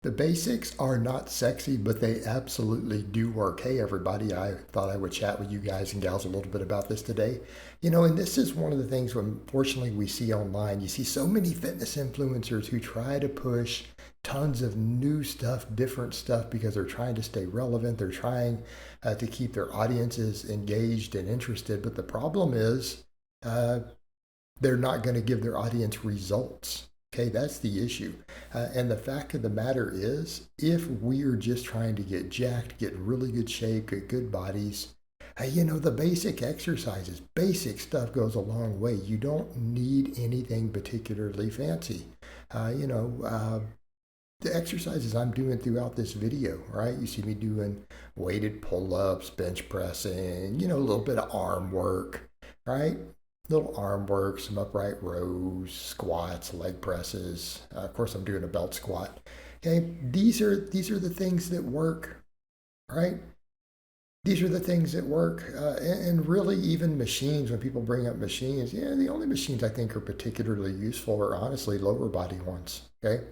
The basics are not sexy, but they absolutely do work. Hey, everybody, I thought I would chat with you guys and gals a little bit about this today. And this is one of the things, unfortunately, we see online. You see so many fitness influencers who try to push tons of new stuff, different stuff, because they're trying to stay relevant. They're trying to keep their audiences engaged and interested. But the problem is, uh, they're not going to give their audience results. Okay, that's the issue. And the fact of the matter is, if we're just trying to get jacked, get in really good shape, get good bodies, the basic exercises, basic stuff goes a long way. You don't need anything particularly fancy. The exercises I'm doing throughout this video, right? You see me doing weighted pull-ups, bench pressing, a little bit of arm work, right? Little arm work, some upright rows, squats, leg presses. Of course, I'm doing a belt squat. Okay, these are the things that work, right? These are the things that work, and really even machines. When people bring up machines, yeah, the only machines I think are particularly useful are honestly lower body ones. Okay,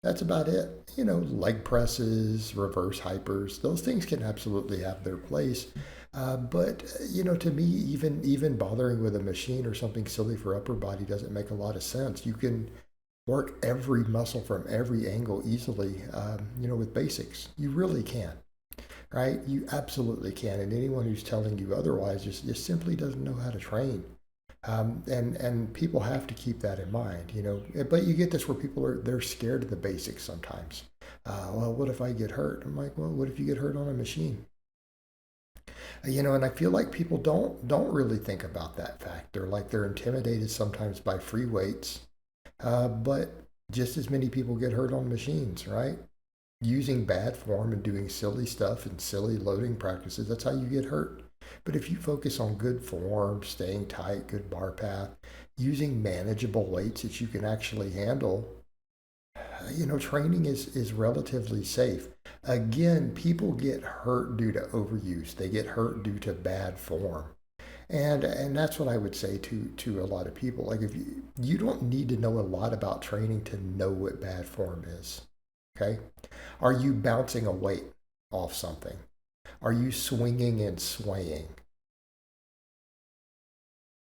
that's about it. Leg presses, reverse hypers, those things can absolutely have their place. But to me, even bothering with a machine or something silly for upper body doesn't make a lot of sense. You can work every muscle from every angle easily, with basics. You really can, right? You absolutely can. And anyone who's telling you otherwise just simply doesn't know how to train. And people have to keep that in mind, But you get this where they're scared of the basics sometimes. Well, what if I get hurt? I'm like, well, what if you get hurt on a machine? And I feel like people don't really think about that factor. Like they're intimidated sometimes by free weights, but just as many people get hurt on machines, right? Using bad form and doing silly stuff and silly loading practices, that's how you get hurt. But if you focus on good form, staying tight, good bar path, using manageable weights that you can actually handle, training is relatively safe. Again, people get hurt due to overuse. They get hurt due to bad form. And that's what I would say to a lot of people. Like if you don't need to know a lot about training to know what bad form is. Okay? Are you bouncing a weight off something? Are you swinging and swaying?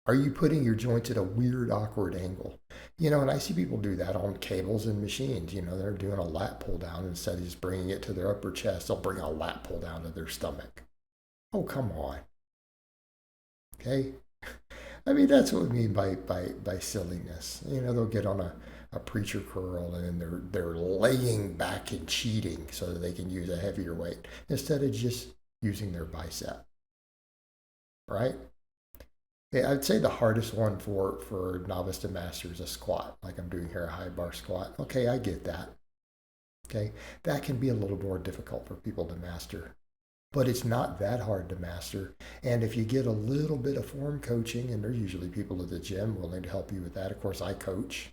Are you putting your joints at a weird, awkward angle? And I see people do that on cables and machines. They're doing a lat pull down instead of just bringing it to their upper chest. They'll bring a lat pull down to their stomach. Oh, come on. Okay? I mean, that's what we mean by silliness. They'll get on a preacher curl and they're laying back and cheating so that they can use a heavier weight instead of just using their bicep, right? Yeah, I'd say the hardest one for novice to master is a squat, like I'm doing here, a high bar squat. Okay, I get that. Okay, that can be a little more difficult for people to master, but it's not that hard to master. And if you get a little bit of form coaching, and there's usually people at the gym willing to help you with that. Of course, I coach.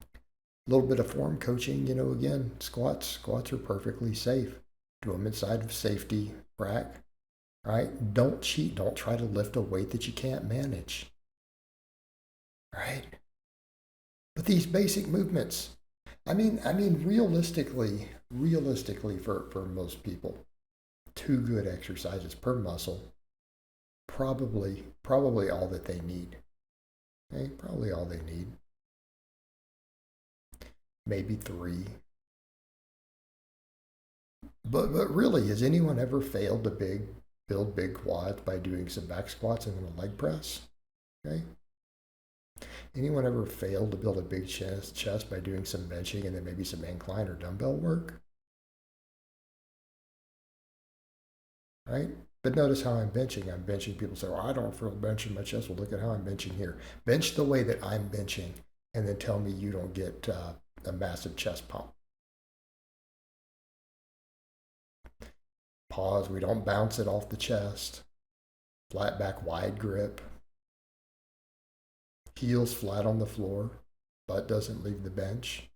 A little bit of form coaching, again, squats are perfectly safe. Do them inside of safety rack, right? Don't cheat. Don't try to lift a weight that you can't manage, right? But these basic movements, I mean, realistically, for most people, two good exercises per muscle, probably all that they need. Okay, probably all they need. Maybe three. But really, has anyone ever failed to build big quads by doing some back squats and then a leg press? Okay. Anyone ever failed to build a big chest by doing some benching and then maybe some incline or dumbbell work? Right? But notice how I'm benching. I'm benching. People say, well, I don't feel benching my chest. Well, look at how I'm benching here. Bench the way that I'm benching and then tell me you don't get a massive chest pump. Pause. We don't bounce it off the chest. Flat back, wide grip. Heels flat on the floor. Butt doesn't leave the bench.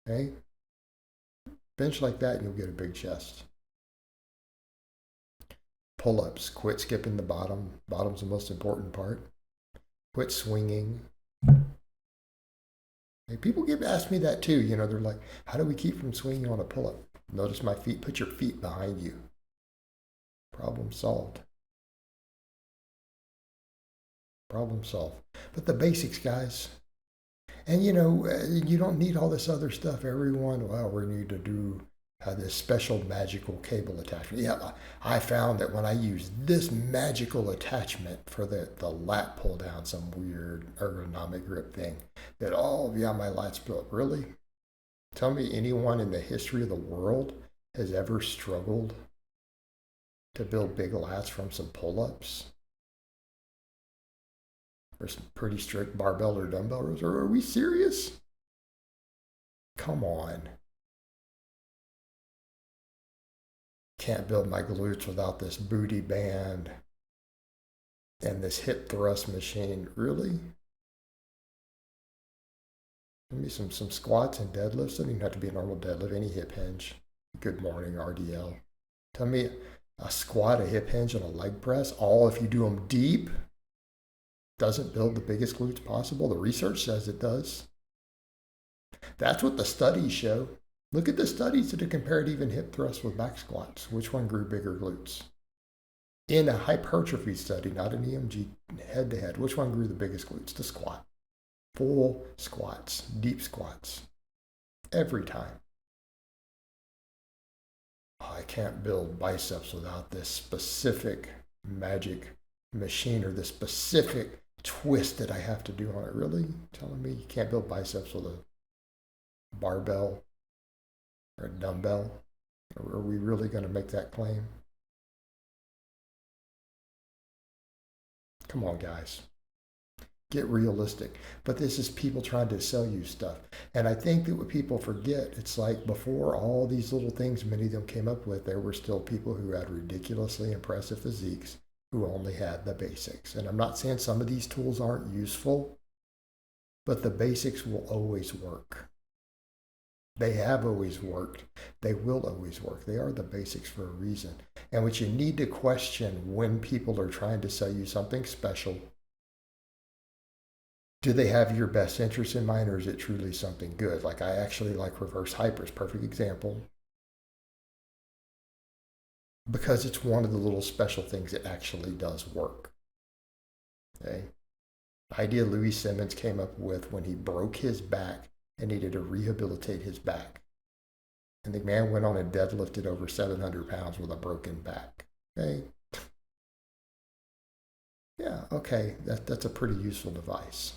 Okay? Bench like that and you'll get a big chest. Pull-ups. Quit skipping the bottom. Bottom's the most important part. Quit swinging. Hey, people get ask me that too. You know, they're like, how do we keep from swinging on a pull-up? Notice my feet. Put your feet behind you. Problem solved. Problem solved. But the basics, guys. And you know, you don't need all this other stuff. Everyone, well, we need to do this special magical cable attachment. Yeah, I found that when I use this magical attachment for the lat pull down, some weird ergonomic grip thing, that oh yeah, my lats built. Really? Tell me anyone in the history of the world has ever struggled to build big lats from some pull-ups or some pretty strict barbell or dumbbell rows? Or are we serious? Come on. Can't build my glutes without this booty band and this hip thrust machine. Really? Give me some squats and deadlifts. Doesn't even have to be a normal deadlift. Any hip hinge. Good morning, RDL. Tell me a squat, a hip hinge, and a leg press, all if you do them deep, doesn't build the biggest glutes possible. The research says it does. That's what the studies show. Look at the studies that have compared even hip thrusts with back squats. Which one grew bigger glutes? In a hypertrophy study, not an EMG head to head, which one grew the biggest glutes? The squat. Full squats, deep squats, every time. Oh, I can't build biceps without this specific magic machine or this specific twist that I have to do on it. Really? Telling me you can't build biceps with a barbell or a dumbbell? Or are we really going to make that claim? Come on, guys. Get realistic. But this is people trying to sell you stuff. And I think that what people forget, it's like before all these little things many of them came up with, there were still people who had ridiculously impressive physiques who only had the basics. And I'm not saying some of these tools aren't useful, but the basics will always work. They have always worked. They will always work. They are the basics for a reason. And what you need to question when people are trying to sell you something special, do they have your best interest in mind, or is it truly something good? Like I actually like reverse hypers, perfect example, because it's one of the little special things that actually does work. Okay, the idea Louis Simmons came up with when he broke his back and needed to rehabilitate his back, and the man went on and deadlifted over 700 pounds with a broken back. Okay, yeah, okay, that's a pretty useful device.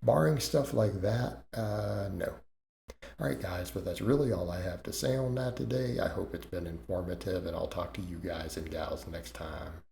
Barring stuff like that, no. All right, guys, but that's really all I have to say on that today. I hope it's been informative, and I'll talk to you guys and gals next time.